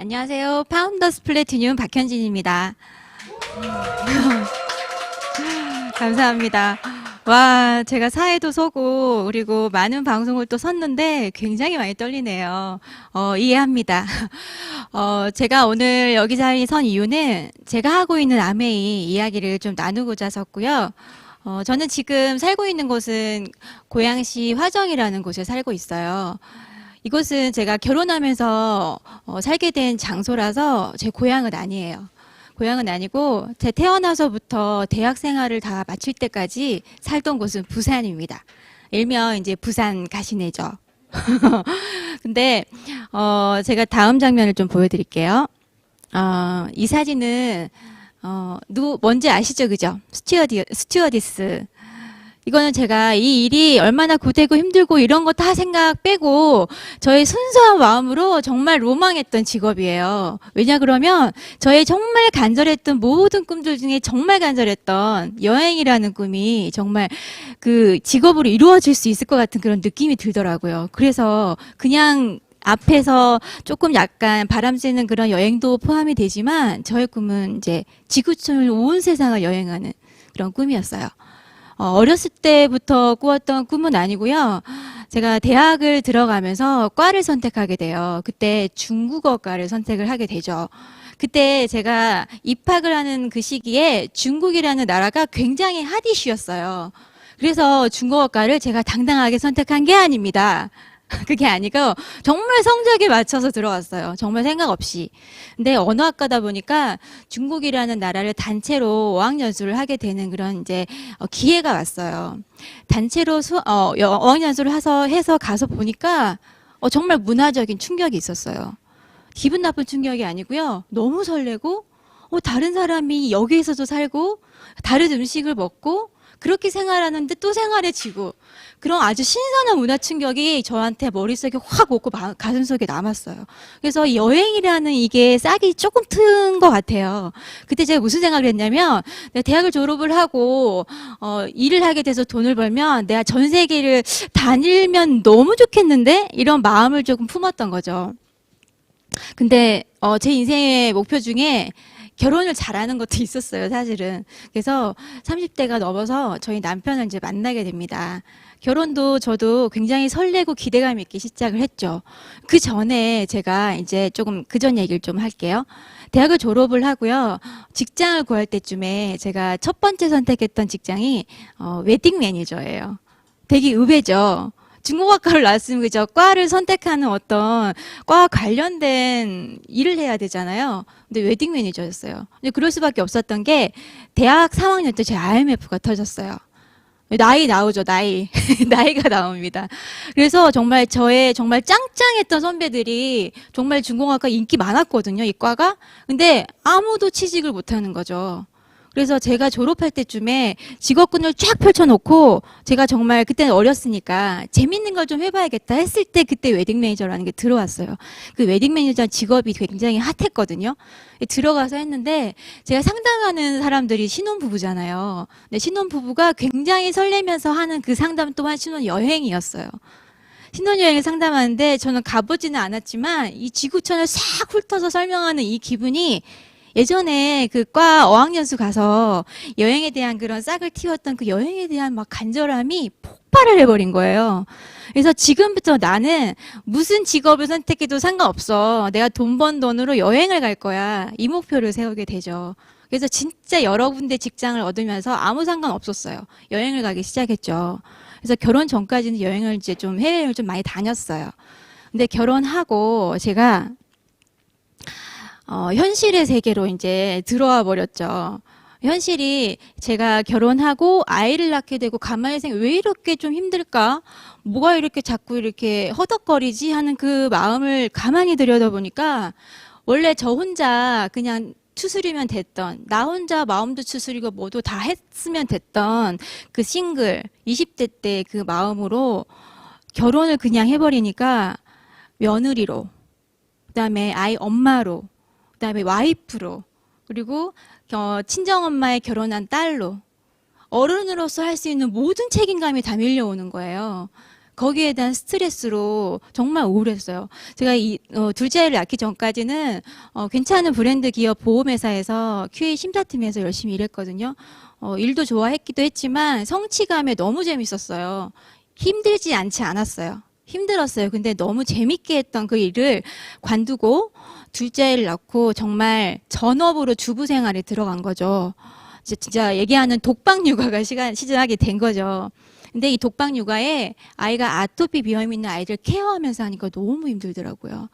안녕하세요. 파운더스 플래티늄 박현진입니다. 감사합니다. 와, 제가 사회도 서고 그리고 많은 방송을 또 섰는데 굉장히 많이 떨리네요. 이해합니다. 제가 오늘 여기 자리에 선 이유는 제가 하고 있는 아메이 이야기를 좀 나누고자 섰고요. 저는 지금 살고 있는 곳은 고양시 화정이라는 곳에 살고 있어요. 이곳은 제가 결혼하면서 살게 된 장소라서 제 고향은 아니에요. 고향은 아니고 제 태어나서부터 대학 생활을 다 마칠 때까지 살던 곳은 부산입니다. 일명 이제 부산 가시네죠. 근데 제가 다음 장면을 좀 보여드릴게요. 이 사진은 뭔지 아시죠, 그죠? 스튜어디스. 이거는 제가 이 일이 얼마나 고되고 힘들고 이런 거 다 생각 빼고 저의 순수한 마음으로 정말 로망했던 직업이에요. 왜냐 그러면 저의 정말 간절했던 모든 꿈들 중에 정말 간절했던 여행이라는 꿈이 정말 그 직업으로 이루어질 수 있을 것 같은 그런 느낌이 들더라고요. 그래서 그냥 앞에서 조금 약간 바람 쐬는 그런 여행도 포함이 되지만 저의 꿈은 이제 지구촌 온 세상을 여행하는 그런 꿈이었어요. 어렸을 때부터 꾸었던 꿈은 아니고요. 제가 대학을 들어가면서 과를 선택하게 돼요. 그때 중국어과를 선택을 하게 되죠. 그때 제가 입학을 하는 그 시기에 중국이라는 나라가 굉장히 핫 이슈였어요. 그래서 중국어과를 제가 당당하게 선택한 게 아닙니다. 그게 아니고 정말 성적에 맞춰서 들어왔어요. 정말 생각 없이. 근데 언어학과다 보니까 중국이라는 나라를 단체로 어학연수를 하게 되는 그런 이제 기회가 왔어요. 단체로 어학연수를 해서 가서 보니까 정말 문화적인 충격이 있었어요. 기분 나쁜 충격이 아니고요. 너무 설레고 다른 사람이 여기에서도 살고 다른 음식을 먹고 그렇게 생활하는데 또 생활해지고 그런 아주 신선한 문화 충격이 저한테 머릿속에 확 오고 가슴속에 남았어요. 그래서 여행이라는 이게 싹이 조금 튼 것 같아요. 그때 제가 무슨 생각을 했냐면 내가 대학을 졸업을 하고 일을 하게 돼서 돈을 벌면 내가 전 세계를 다니면 너무 좋겠는데 이런 마음을 조금 품었던 거죠. 근데 제 인생의 목표 중에 결혼을 잘하는 것도 있었어요, 사실은. 그래서 30대가 넘어서 저희 남편을 이제 만나게 됩니다. 결혼도 저도 굉장히 설레고 기대감 있게 시작을 했죠. 그 전에 제가 이제 조금 그전 얘기를 좀 할게요. 대학을 졸업을 하고요. 직장을 구할 때쯤에 제가 첫 번째 선택했던 직장이 웨딩 매니저예요. 되게 의외죠. 중국어과를 나왔으면 그죠? 과를 선택하는 어떤 과 관련된 일을 해야 되잖아요. 근데 웨딩 매니저였어요. 근데 그럴 수밖에 없었던 게 대학 3학년 때 제 IMF가 터졌어요. 나이 나오죠, 나이. 나이가 나옵니다. 그래서 정말 저의 정말 짱짱했던 선배들이 정말 중공학과 인기 많았거든요, 이 과가. 근데 아무도 취직을 못하는 거죠. 그래서 제가 졸업할 때쯤에 직업군을 쫙 펼쳐놓고 제가 정말 그때는 어렸으니까 재밌는 걸 좀 해봐야겠다 했을 때 그때 웨딩 매니저라는 게 들어왔어요. 그 웨딩 매니저 직업이 굉장히 핫했거든요. 들어가서 했는데 제가 상담하는 사람들이 신혼부부잖아요. 근데 신혼부부가 굉장히 설레면서 하는 그 상담 또한 신혼여행이었어요. 신혼여행을 상담하는데 저는 가보지는 않았지만 이 지구촌을 싹 훑어서 설명하는 이 기분이 예전에 그 과 어학연수 가서 여행에 대한 그런 싹을 틔웠던 그 여행에 대한 막 간절함이 폭발을 해버린 거예요. 그래서 지금부터 나는 무슨 직업을 선택해도 상관없어. 내가 돈 번 돈으로 여행을 갈 거야. 이 목표를 세우게 되죠. 그래서 진짜 여러 군데 직장을 얻으면서 아무 상관없었어요. 여행을 가기 시작했죠. 그래서 결혼 전까지는 여행을 이제 좀 해외여행을 좀 많이 다녔어요. 근데 결혼하고 제가 현실의 세계로 이제 들어와 버렸죠. 현실이 제가 결혼하고 아이를 낳게 되고 가만히 생각해 왜 이렇게 좀 힘들까? 뭐가 이렇게 자꾸 이렇게 허덕거리지 하는 그 마음을 가만히 들여다보니까 원래 저 혼자 그냥 추스리면 됐던 나 혼자 마음도 추스리고 뭐도 다 했으면 됐던 그 싱글 20대 때 그 마음으로 결혼을 그냥 해버리니까 며느리로 그다음에 아이 엄마로 그다음에 와이프로 그리고 친정엄마의 결혼한 딸로 어른으로서 할 수 있는 모든 책임감이 다 밀려오는 거예요. 거기에 대한 스트레스로 정말 우울했어요. 제가 둘째 아이를 낳기 전까지는 괜찮은 브랜드 기업 보험회사에서 QA 심사팀에서 열심히 일했거든요. 일도 좋아했기도 했지만 성취감에 너무 재밌었어요. 힘들지 않지 않았어요. 힘들었어요. 근데 너무 재밌게 했던 그 일을 관두고 둘째 아이를 낳고 정말 전업으로 주부 생활에 들어간 거죠. 진짜 얘기하는 독박 육아가 시작하게 된 거죠. 근데 이 독박 육아에 아이가 아토피 비염 있는 아이들 케어하면서 하니까 너무 힘들더라고요.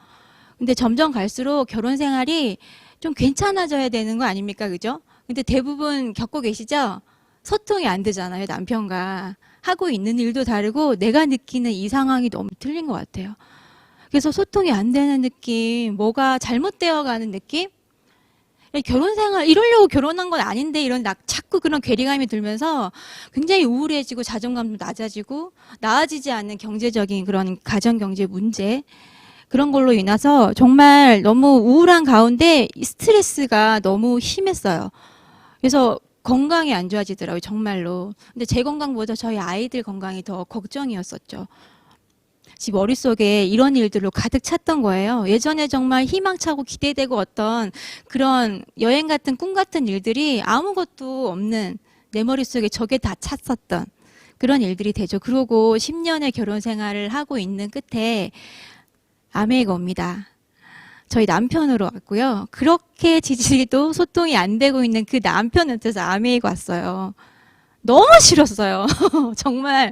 근데 점점 갈수록 결혼 생활이 좀 괜찮아져야 되는 거 아닙니까? 그죠? 근데 대부분 겪고 계시죠? 소통이 안 되잖아요, 남편과. 하고 있는 일도 다르고 내가 느끼는 이 상황이 너무 틀린 것 같아요. 그래서 소통이 안 되는 느낌, 뭐가 잘못되어 가는 느낌? 결혼 생활, 이러려고 결혼한 건 아닌데 이런 자꾸 그런 괴리감이 들면서 굉장히 우울해지고 자존감도 낮아지고 나아지지 않는 경제적인 그런 가정경제 문제, 그런 걸로 인해서 정말 너무 우울한 가운데 스트레스가 너무 심했어요. 그래서 건강이 안 좋아지더라고요, 정말로. 근데 제 건강보다 저희 아이들 건강이 더 걱정이었었죠. 지 머릿속에 이런 일들로 가득 찼던 거예요. 예전에 정말 희망차고 기대되고 어떤 그런 여행 같은 꿈 같은 일들이 아무것도 없는 내 머릿속에 저게 다 찼었던 그런 일들이 되죠. 그러고 10년의 결혼 생활을 하고 있는 끝에 아메이가 옵니다. 저희 남편으로 왔고요. 그렇게 지지도 소통이 안 되고 있는 그 남편한테서 아메이가 왔어요. 너무 싫었어요. 정말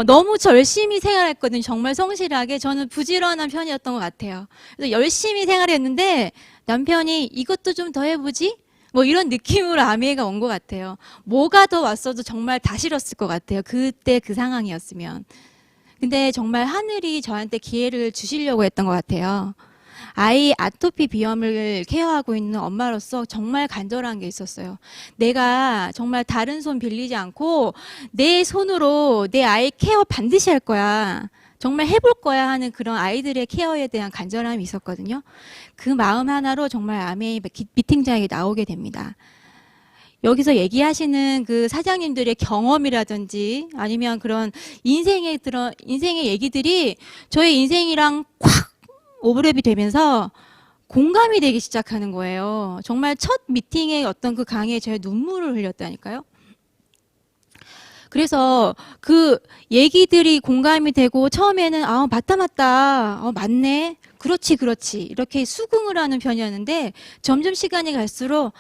너무 열심히 생활했거든요. 정말 성실하게. 저는 부지런한 편이었던 것 같아요. 그래서 열심히 생활했는데 남편이 이것도 좀 더 해보지? 뭐 이런 느낌으로 아메이가 온 것 같아요. 뭐가 더 왔어도 정말 다 싫었을 것 같아요. 그때 그 상황이었으면. 근데 정말 하늘이 저한테 기회를 주시려고 했던 것 같아요. 아이 아토피 비염을 케어하고 있는 엄마로서 정말 간절한 게 있었어요. 내가 정말 다른 손 빌리지 않고 내 손으로 내 아이 케어 반드시 할 거야. 정말 해볼 거야 하는 그런 아이들의 케어에 대한 간절함이 있었거든요. 그 마음 하나로 정말 아메이 미팅장에 나오게 됩니다. 여기서 얘기하시는 그 사장님들의 경험이라든지 아니면 그런 인생의 얘기들이 저의 인생이랑 콱 오버랩이 되면서 공감이 되기 시작하는 거예요. 정말 첫 미팅의 어떤 그 강의에 제가 눈물을 흘렸다니까요. 그래서 그 얘기들이 공감이 되고 처음에는 맞다 맞네 그렇지 이렇게 수긍을 하는 편이었는데 점점 시간이 갈수록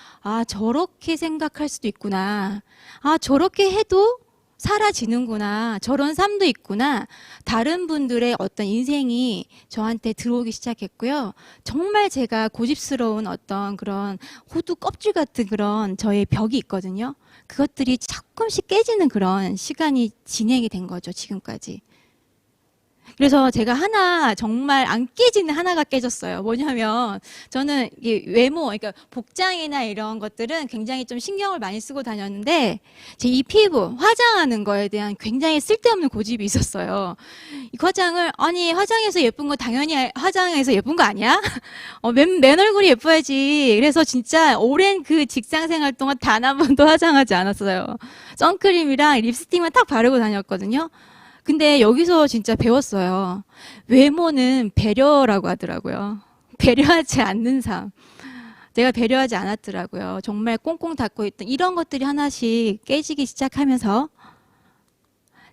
저렇게 생각할 수도 있구나, 저렇게 해도 사라지는구나, 저런 삶도 있구나, 다른 분들의 어떤 인생이 저한테 들어오기 시작했고요. 정말 제가 고집스러운 어떤 그런 호두 껍질 같은 그런 저의 벽이 있거든요. 그것들이 조금씩 깨지는 그런 시간이 진행이 된 거죠, 지금까지. 그래서 제가 하나 정말 안 깨지는 하나가 깨졌어요. 뭐냐면 저는 이게 외모, 그러니까 복장이나 이런 것들은 굉장히 좀 신경을 많이 쓰고 다녔는데 제 이 피부, 화장하는 거에 대한 굉장히 쓸데없는 고집이 있었어요. 이 화장을 화장해서 예쁜 거 당연히 화장해서 예쁜 거 아니야? 맨 얼굴이 예뻐야지. 그래서 진짜 오랜 그 직장 생활 동안 단 한 번도 화장하지 않았어요. 선크림이랑 립스틱만 딱 바르고 다녔거든요. 근데 여기서 진짜 배웠어요. 외모는 배려라고 하더라고요. 배려하지 않는 삶. 내가 배려하지 않았더라고요. 정말 꽁꽁 닫고 있던 이런 것들이 하나씩 깨지기 시작하면서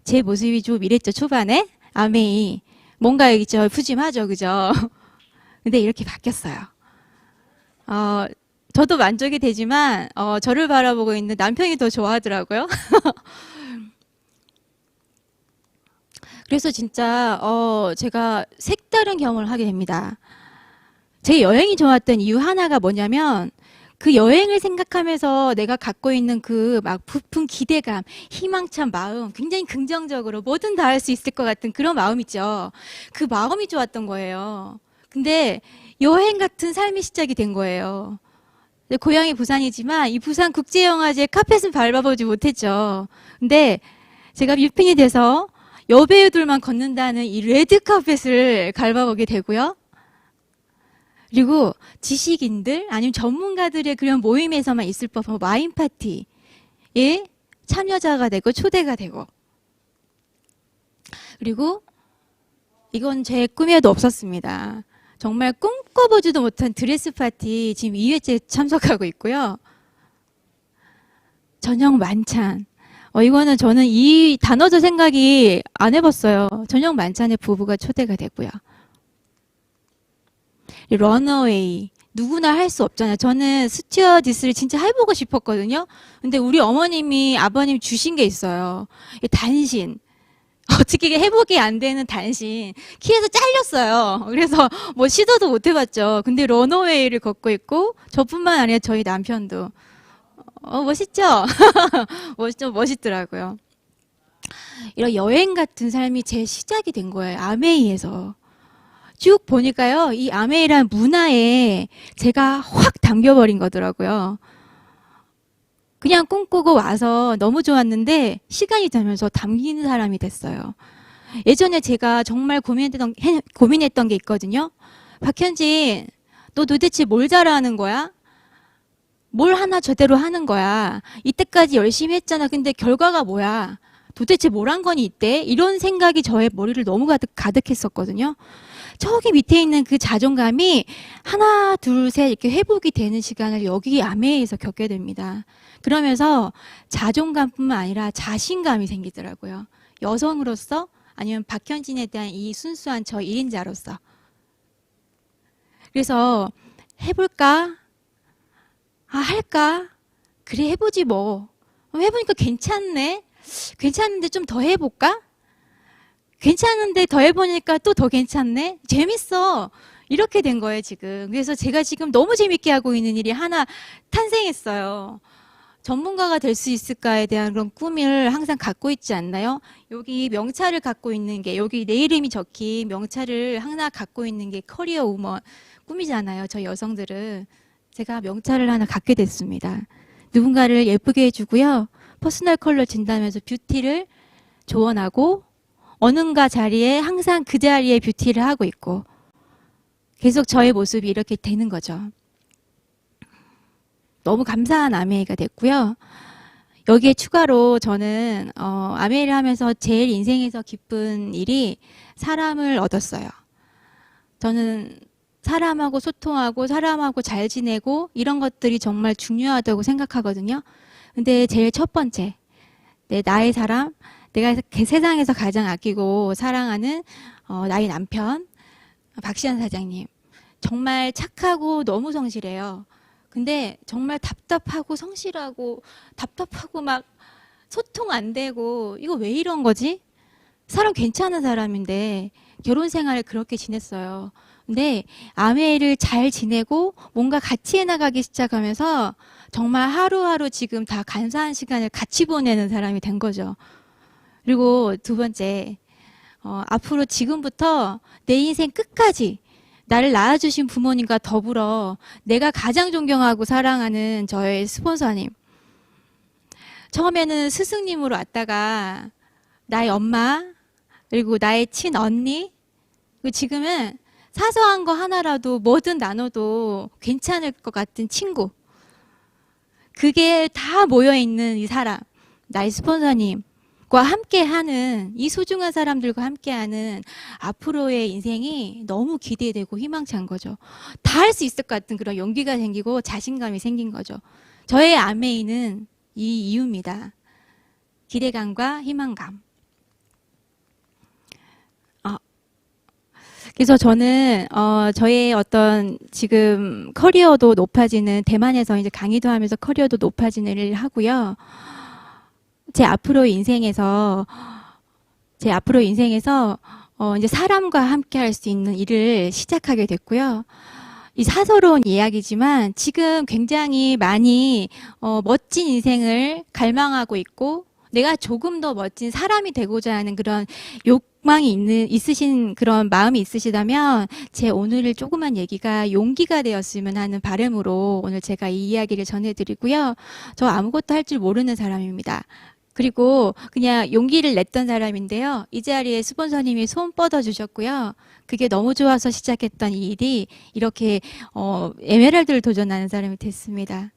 제 모습이 좀 이랬죠, 초반에. 아메이. 뭔가 있죠, 푸짐하죠, 그죠? 근데 이렇게 바뀌었어요. 저도 만족이 되지만, 저를 바라보고 있는 남편이 더 좋아하더라고요. 그래서 진짜 제가 색다른 경험을 하게 됩니다. 제 여행이 좋았던 이유 하나가 뭐냐면 그 여행을 생각하면서 내가 갖고 있는 그 막 부푼 기대감, 희망찬 마음, 굉장히 긍정적으로 뭐든 다 할 수 있을 것 같은 그런 마음 있죠. 그 마음이 좋았던 거예요. 근데 여행 같은 삶이 시작이 된 거예요. 고향이 부산이지만 이 부산 국제영화제 카펫은 밟아보지 못했죠. 근데 제가 뮤핑이 돼서 여배우들만 걷는다는 이 레드카펫을 밟아보게 되고요. 그리고 지식인들 아니면 전문가들의 그런 모임에서만 있을 법한 와인 파티에 참여자가 되고 초대가 되고 그리고 이건 제 꿈에도 없었습니다. 정말 꿈꿔보지도 못한 드레스 파티 지금 2회째 참석하고 있고요. 저녁 만찬. 이거는 저는 이 단어도 생각이 안 해봤어요. 저녁 만찬에 부부가 초대가 되고요. 런어웨이. 누구나 할 수 없잖아요. 저는 스튜어디스를 진짜 해보고 싶었거든요. 근데 우리 어머님이, 아버님 주신 게 있어요. 단신. 어떻게 해보기 안 되는 단신. 키에서 잘렸어요. 그래서 뭐 시도도 못 해봤죠. 근데 런어웨이를 걷고 있고, 저뿐만 아니라 저희 남편도. 멋있죠? 멋있더라고요. 이런 여행 같은 삶이 제 시작이 된 거예요. 아메이에서. 쭉 보니까요, 이 아메이란 문화에 제가 확 담겨버린 거더라고요. 그냥 꿈꾸고 와서 너무 좋았는데 시간이 지나면서 담기는 사람이 됐어요. 예전에 제가 정말 고민했던 게 있거든요. 박현진, 너 도대체 뭘 잘하는 거야? 뭘 하나 제대로 하는 거야? 이때까지 열심히 했잖아. 근데 결과가 뭐야? 도대체 뭘 한 거니 이때? 이런 생각이 저의 머리를 너무 가득했었거든요. 저기 밑에 있는 그 자존감이 하나, 둘, 셋 이렇게 회복이 되는 시간을 여기 아메이에서 겪게 됩니다. 그러면서 자존감뿐만 아니라 자신감이 생기더라고요. 여성으로서 아니면 박현진에 대한 이 순수한 저 1인자로서. 그래서 해볼까? 할까? 그래 해보지 뭐. 해보니까 괜찮네. 괜찮은데 좀 더 해볼까? 괜찮은데 더 해보니까 또 더 괜찮네? 재밌어. 이렇게 된 거예요, 지금. 그래서 제가 지금 너무 재밌게 하고 있는 일이 하나 탄생했어요. 전문가가 될 수 있을까에 대한 그런 꿈을 항상 갖고 있지 않나요? 여기 명찰을 갖고 있는 게, 여기 내 이름이 적힌 명찰을 하나 갖고 있는 게 커리어 우먼 꿈이잖아요, 저 여성들은. 제가 명찰을 하나 갖게 됐습니다. 누군가를 예쁘게 해주고요. 퍼스널 컬러 진단하면서 뷰티를 조언하고 어느가 자리에 항상 그 자리에 뷰티를 하고 있고 계속 저의 모습이 이렇게 되는 거죠. 너무 감사한 아메이가 됐고요. 여기에 추가로 저는 아메이를 하면서 제일 인생에서 기쁜 일이 사람을 얻었어요. 저는 사람하고 소통하고 사람하고 잘 지내고 이런 것들이 정말 중요하다고 생각하거든요. 근데 제일 첫 번째, 나의 사람, 내가 세상에서 가장 아끼고 사랑하는 나의 남편 박시현 사장님. 정말 착하고 너무 성실해요. 근데 정말 답답하고 성실하고 답답하고 막 소통 안 되고 이거 왜 이런 거지? 사람 괜찮은 사람인데 결혼 생활을 그렇게 지냈어요. 근데 아메이를 잘 지내고 뭔가 같이 해나가기 시작하면서 정말 하루하루 지금 다 감사한 시간을 같이 보내는 사람이 된 거죠. 그리고 두 번째, 앞으로 지금부터 내 인생 끝까지 나를 낳아주신 부모님과 더불어 내가 가장 존경하고 사랑하는 저의 스폰서님. 처음에는 스승님으로 왔다가 나의 엄마, 그리고 나의 친언니, 그리고 지금은 사소한 거 하나라도 뭐든 나눠도 괜찮을 것 같은 친구. 그게 다 모여있는 이 사람, 나의 스폰서님과 함께하는, 이 소중한 사람들과 함께하는 앞으로의 인생이 너무 기대되고 희망찬 거죠. 다 할 수 있을 것 같은 그런 용기가 생기고 자신감이 생긴 거죠. 저의 아메이는 이 이유입니다. 기대감과 희망감. 그래서 저는 저의 어떤 지금 커리어도 높아지는, 대만에서 이제 강의도 하면서 커리어도 높아지는 일을 하고요. 제 앞으로의 인생에서 이제 사람과 함께 할 수 있는 일을 시작하게 됐고요. 이 사서로운 이야기지만 지금 굉장히 많이 멋진 인생을 갈망하고 있고 내가 조금 더 멋진 사람이 되고자 하는 그런 욕망이 있으신 그런 마음이 있으시다면 제 오늘 조그만 얘기가 용기가 되었으면 하는 바람으로 오늘 제가 이 이야기를 전해드리고요. 저 아무것도 할 줄 모르는 사람입니다. 그리고 그냥 용기를 냈던 사람인데요. 이 자리에 스폰서님이 손 뻗어 주셨고요. 그게 너무 좋아서 시작했던 이 일이 이렇게 에메랄드를 도전하는 사람이 됐습니다.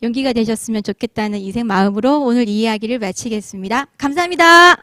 용기가 되셨으면 좋겠다는 이생 마음으로 오늘 이 이야기를 마치겠습니다. 감사합니다.